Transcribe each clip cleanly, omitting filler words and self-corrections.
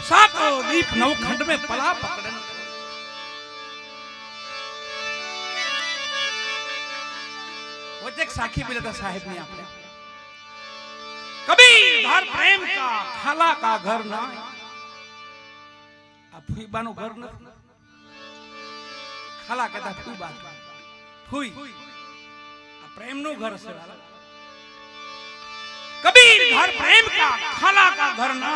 सातों दीप नवखंड में पला पकड़न। वो एक साखी मिला था साहेब ने आपने, कबीर घर प्रेम का खाला का घर ना, फुईबा नु घर न, खाला कहता फुईबा, फुई प्रेम नु घर से वाला। कबीर घर प्रेम का खाला का घर ना,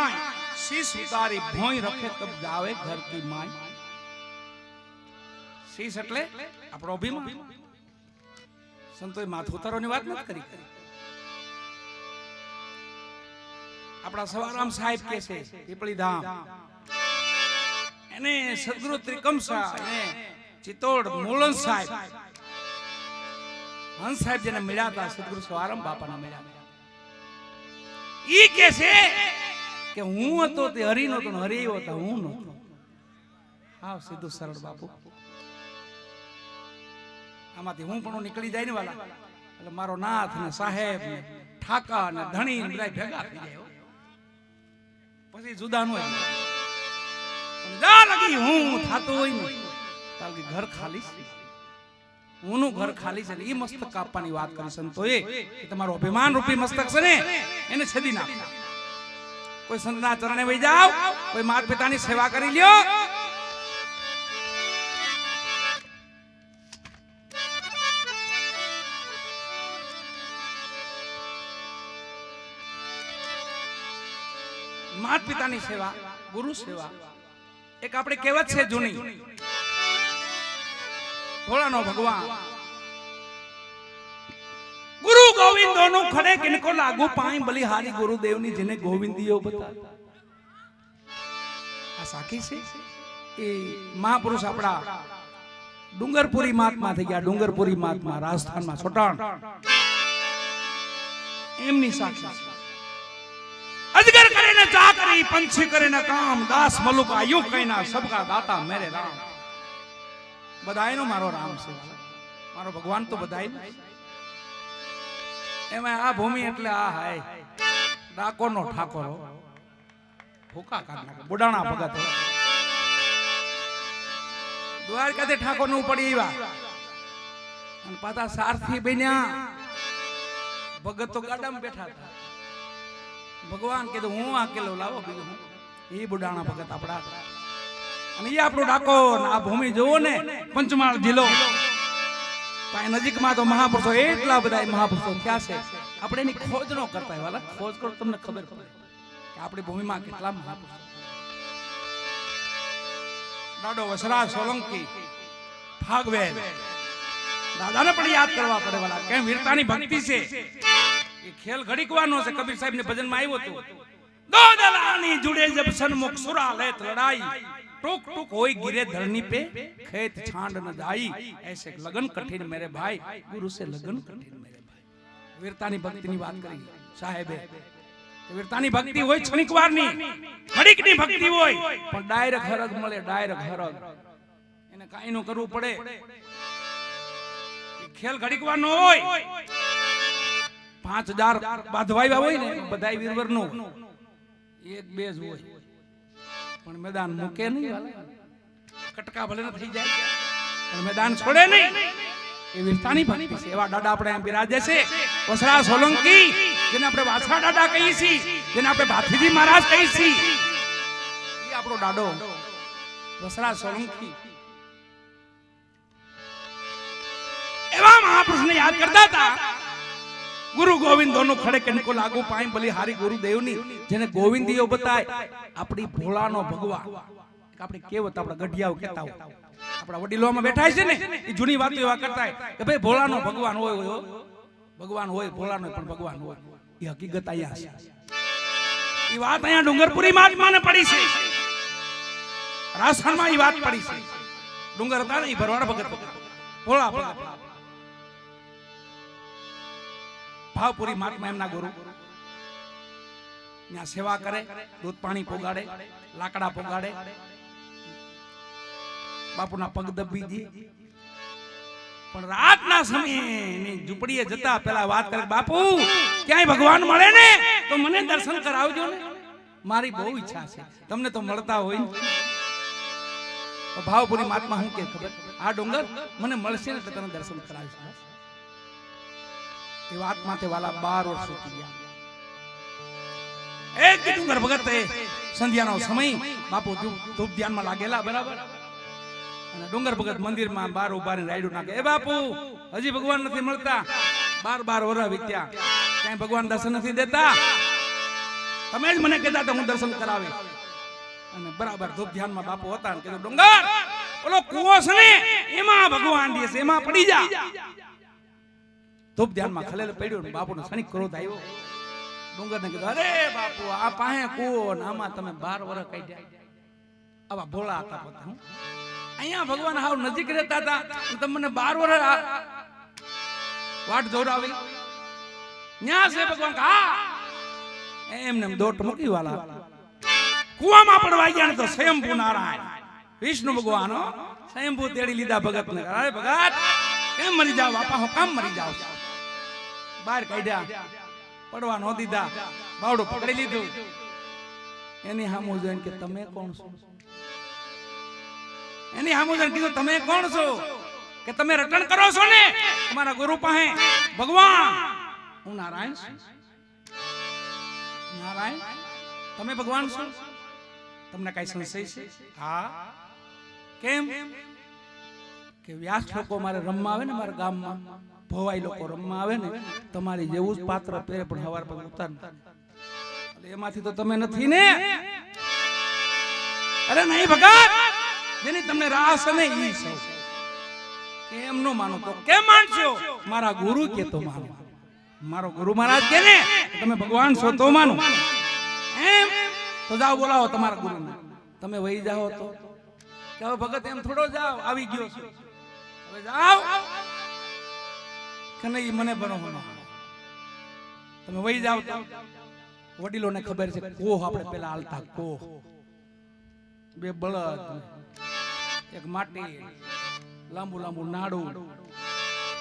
शीश उतारी भोई रखे तब जावे घर की माई। शीश એટલે આપણો અભિમાન। સંતોએ માથું ઉતારવાની વાત નથી કરી। આપણા સવારામ સાહેબ કે છે પીપળી ધામ, એને સદગુરુ ત્રિકમસા, એને ચિત્તોડ મૂલન સાહેબ, હંસ સાહેબ જેને મળ્યા હતા સદગુરુ સવારામ બાપાના મળ્યા। ઈ કે છે કે હું હતો તે હરી નતો, હરી હતો હું નતો। હા સીધું સરળ બાપુ, આમાંથી હું પણ નીકળી જાય ને વાલા, એટલે મારો નાથ ને સાહેબ ને ઠાકા ને ધણી ને બધા ભેગા થઈ જાય, પછી જુદા નો જા લગી હું થાતો હોય ને તાલ કે ઘર ખાલી છે, હુંનું ઘર ખાલી છે। એ મસ્તક કાપવાની વાત કરી સંતોએ કે તમારો અભિમાન રૂપી મસ્તક છે ને એને છેદી નાખો। કોઈ સંતના ચરણે વઈ જાઓ, કોઈ માતા પિતાની સેવા કરી લ્યો। માતા પિતાની સેવા, ગુરુ સેવા એક આપણે કહેવત છે જૂની, ભોળાનો ભગવાન गुरु गोविंद दोनों खड़े किनको लागू पाए बलिहारी गुरुदेव ने जिन्हें गोविंदियो बता। आ साखी से ए महापुरुष अपना डूंगरपुरी महात्मा थे गया, डूंगरपुरी महात्मा राजस्थान में छोटाण एमनी साखी अजगर करे न चाकरी, पंछी करे न काम, दास मलुक आयु कहना सबका दाता मेरे राम। बधाई नो मारो राम से, मारो भगवान तो बधाई। एमा आ भूमि એટલે આ હાય ડાકોનો ઠાકોરો ભૂકા કાઢ નાખે, બુડાણા ભગત દ્વારકાથી ઠાકોરનું પડી આવ્યા અને પાછા સારથી બન્યા। ભગત તો ગાડામાં બેઠા હતા, ભગવાન કીધું હું આ કિલો લાવો, બીજું હું એ બુડાણા ભગત આપડા અને એ આપણો ડાકોર। આ ભૂમિ જોવો ને પંચમહાલ જિલ્લો, નજીક માં તો મહાપુરુષો એટલા બધા મહાપુરુષો થયા છે। આપણે એની ખોજ ન કરતા હોય વાલા, ખોજ કરો તમને ખબર પડે કે આપણી ભૂમિમાં કેટલા મહાપુરુષો। દાડો વસરા સોલંકી ભાગવેલ દાદાને પણ યાદ કરવા પડે વાલા, કેમ વીરતાની ભક્તિ છે। એ ખેલ ઘડીકવાનો છે। કબીર સાહેબ ને ભજનમાં આવ્યો હતો, દો દલાની जुड़े जब सन्मुख सुरा लेत लड़ाई, टूक टूक होई गिरे धरनी पे खेत छांड न जाई, ऐसे लगन कठिन मेरे भाई, गुरु से लगन कठिन मेरे भाई। वीरतानी भक्तिनी बात करी साहेबे, वीरतानी भक्ति होय क्षणिकवाરની, ઘડીકની ભક્તિ હોય પણ ડાયરેક્ટ હરગ મળે, ડાયરેક્ટ હરગ એને કાઈ નો કરવું પડે। ખેલ ઘડીકવાનો હોય, 5000 બાંધવાયા હોય ને બધાય વીરવરનો એક બે જ હોય, પણ मैदान મૂકે નહીં વાલા, કટકા ભલે ન થઈ જાય પણ मैदान છોડે નહીં। એ વીરતાની ભક્તિ છે। એવા દાદા આપણે અહીં બિરાજે છે, વસરા સોલંકી જેને આપણે વાછા દાદા કહીએ છીએ, જેને આપણે ભાથીજી મહારાજ કહીએ છીએ, એ આપણો દાડો વસરા સોલંકી। એવા મહાપુરુષને યાદ કરતા હતા। गुरु गोविंद दोनों खड़े किनको लागू पाए बलिहारी गुरुदेव नी, जेने गोविंदियो बताए अपनी भोलानो भगवान। આપણે કેવત આપડા ગઢિયાઓ કહેતા હોય, આપડા વડીલોમાં બેઠા છે ને એ જૂની વાતો એવા કરતા હોય કે ભાઈ ભોલાનો ભગવાન હોય, ભગવાન હોય ભોલાનો પણ ભગવાન હોય। એ હકીકત અહીંયા છે। એ વાત અહીંયા ડુંગરપુરી મહાત્માને પડી છે, રાજસ્થાનમાં એ વાત પડી છે। ડુંગર હતા ને એ ભરવાડ ભગત ભોળા ભગત, ભાવપુરી મહાત્મા એમના ગુરુ ત્યાં સેવા કરે, દૂધ પાણી પોગાડે, લાકડા પોગાડે, બાપુના પગ દબી દે। પણ રાતના સમયે ની ઝૂંપડીએ જતા પેલા વાત કરે, બાપુ ક્યાંય ભગવાન મળે ને તો મને દર્શન કરાવજો ને। મારી બહુ ઈચ્છા છે તમને તો મળતા હોય ને તો ભાવપુરી મહાત્મા હું કે ખબર આ ડુંગર મને મળશે ને તો તને દર્શન કરાવીશ એ વાત માથે વાલા 12 વર્ષ વીતી ગયા એક ડુંગર ભગત સંધ્યાનો સમય બાપુ ધૂપ ધ્યાનમાં લાગેલા બરાબર અને ડુંગર ભગત મંદિરમાં બાર ઉભા રહીને રાયડું નાખે એ બાપુ હજી ભગવાન નથી મળતા 12 વર્ષ વીત્યા ક્યાંય ભગવાન દર્શન નથી દેતા તમે જ મને કહેતા તો હું દર્શન કરાવીશ અને બરાબર ધૂપ ધ્યાનમાં બાપુ હતા ને કીધું ડુંગર ઓલો કૂવો છે ને એમાં ભગવાન દે છે એમાં પડી જા ધૂપ ધ્યાનમાં ખલેલ પડ્યો ને બાપુનો ક્ષણિક ક્રોધ આવ્યો ડુંગરને કીધું અરે બાપુ આ પાસે કૂવો ને આમાં તમે 12 વર્ષ કાઢ્યા આવા ભોળા હતા પોતે હું અહીંયા ભગવાન હાવ નજીક રહેતા હતા તમને 12 વર્ષ વાટ જોરાવી ન્યા છે ભગવાન હા એમને દોટ મૂકી વાલા કુવામાં પડવા ગયા ને તો સ્વયંભૂ નારાયણ વિષ્ણુ ભગવાન સ્વયંભૂ તેડી લીધા ભગત ને અરે ભગત કેમ મરી જાવ બાપા હું કામ મરી જાવ બહાર કાઢ્યા પડવા ન દીધા બાવડું પકડી લીધું એની સામું જોઈને કે તમે કોણ છો એની સામું જોઈને કીધું તમે કોણ છો કે તમે રટણ કરો છો ને તમારા ગુરુ પાસે ભગવાન હું નારાયણ છું નારાયણ તમે ભગવાન છો તમને કઈ સંશય છે હા કેમ કે વ્યાસ લોકો મારે રમવા આવે ને મારા ગામમાં ભવાઈ લોકો રમવા આવે ને તમારી જેવું જ પાત્ર પહેરે પણ હવાર પર ઉતાર એમાંથી તો તમે નથી ને અરે નહીં ભગત જેની તમને રાસ ને ઈ છો એમ નો માનો તો કેમ માનશો મારા ગુરુ કે તો માનો મારો ગુરુ મહારાજ કે ને તમે ભગવાન છો તો માનો એમ તો જાઓ બોલાવો તમારા ગુરુને તમે વહી જાઓ તો કે હવે ભગત એમ થોડો જાઓ આવી ગયો છો હવે જાઓ કે નહીં મને બનો તમે વહી જાઓ તો વડીલોને ખબર છે કોહ આપણે પેલા હાલતા કોહ બે બળદ એક માટી લાંબુ લાંબુ નાડું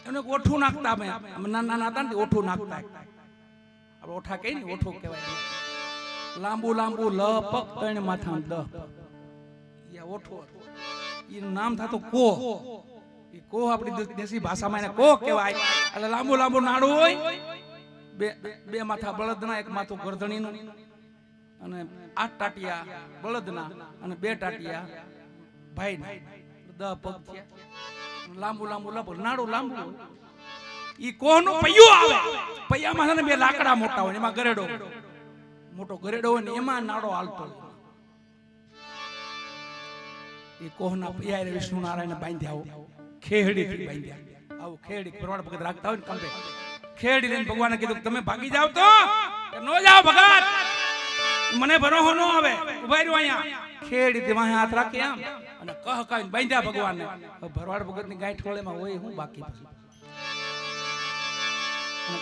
એને ઓઠું નાખતા અમે નાના હતા ને ઓઠું નાખતા આપણે ઓઠા કઈ ને ઓઠું કહેવાય લાંબુ લાંબુ લપક ત્રણ માથા દહ ઓઠું એનું નામ થતું કોહ એ કોહ આપણી દેશી ભાષામાં એને કોહ કહેવાય એટલે લાંબુ લાંબુ નાડું હોય બે માથા બળદના એક માથું ગરધણીનું અને 8 ટાટિયા બળદના અને 2 ટાટિયા ભાઈના 10 પગ થયા લાંબુ લાંબુ લપક નાડું લાંબુ ઈ કોહનું પૈયું આવે પૈયામાં છે ને 2 લાકડા મોટા હોય એમાં ગરેડો મોટો ગરેડો હોય ને એમાં નાડો હાલતો એ કોહના પૈયા વિષ્ણુ નારાયણ બાંધ્યા ખેડી થી બાંધ્યા આવું ખેડી પ્રવાળ ભગત રાખતા હોય ને કંપે ખેડી લઈને ભગવાને કીધું તમે ભાગી જાવ તો નો જાવ ભગત મને ભરોસો ન આવે ઉભા રહ્યો અહીંયા ખેડી થી વાહે હાથ રાખી આમ અને કહ કહીને બાંધ્યા ભગવાનને ભરવાડ ભગત ની ગાંઠ ખોળેમાં હોય હું બાકી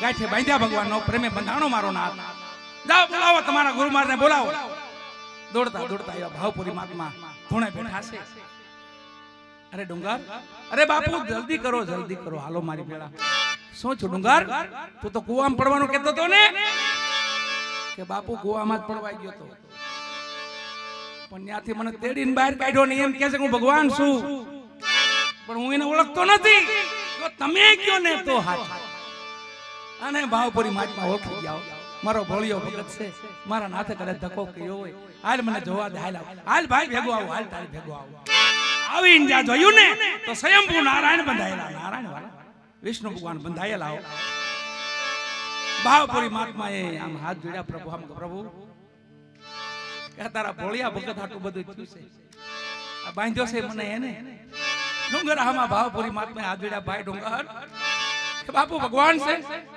ગાંઠે બાંધ્યા ભગવાન નો પ્રેમે બંધાણો મારો નાથ જાઓ બોલાવો તમારા ગુરુ મહારાજને બોલાવો દોડતા દોડતા આવ્યા ભાવપુરી મહાત્મા ધૂણે બેઠા છે અરે ડુંગર અરે બાપુ જલ્દી કરો હાલો મારી પેલા શું છું ડુંગર તું તો કુવામાં પડવાનું કહેતો તો ને કે બાપુ કુવામાં જ પડવાઈ ગયો તો પણ ત્યાંથી મને તેડીને બહાર કાઢ્યો ને એમ કહે છે હું ભગવાન છું પણ હું એને ઓળખતો નથી તો તમે કયો ને તો હાથ અને ભાવપુરી મહાત્મા ઓળખી જાઓ મારો ભોળિયો ભગત છે મારા નાથે કદાચ ધક્કો કર્યો હોય હાલ મને જોવા દે હાલ ભાઈ ભેગો આવો હાલ તારી ભેગો આવો આવીને જ્યાં જોયું ને તો સ્વયંભૂ નારાયણ બંધાયેલા નારાયણ વાળા વિષ્ણુ ભગવાન બંધાયેલા હો ભાવપુરી મહાત્માએ આમ હાથ જોડ્યા પ્રભુ આમ પ્રભુ કે તારા ભોળિયા ભગત આટલું બધું થયું છે આ બાંધ્યો છે મને એને ડુંગર આમાં ભાવપુરી મહાત્માએ હાથ જોડ્યા ભાઈ ડુંગર કે બાપુ ભગવાન છે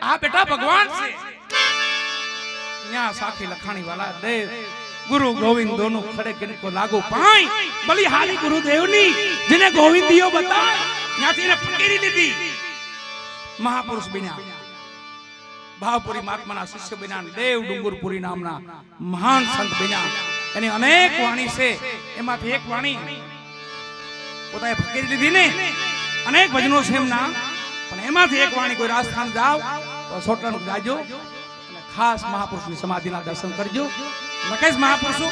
આ બેટા ભગવાન છે ન્યા સાખી લખાણી વાલા દેવ गुरु गोविंद दोनों खड़े किनको लागू पाई बलिहारी गुरुदेव नी जिन्हें गोविंदियो बता न्याती ने फकीरी लीधी महापुरुष बिना भावपुरी महात्मा शिष्य बिना देव डुंगरपुरी नामना महान संत बिना यानी अनेक वाणी से एमाथी एक वाणी પોતાએ ફકીરી લીધી ને અનેક ભજનો છે એમના પણ એમાંથી એક વાણી કોઈ રાજસ્થાન જાવ તો સોટલાનું ગાજો અને ખાસ મહાપુરુષની સમાધિના દર્શન કરજો લખેશ મહાપુરુષો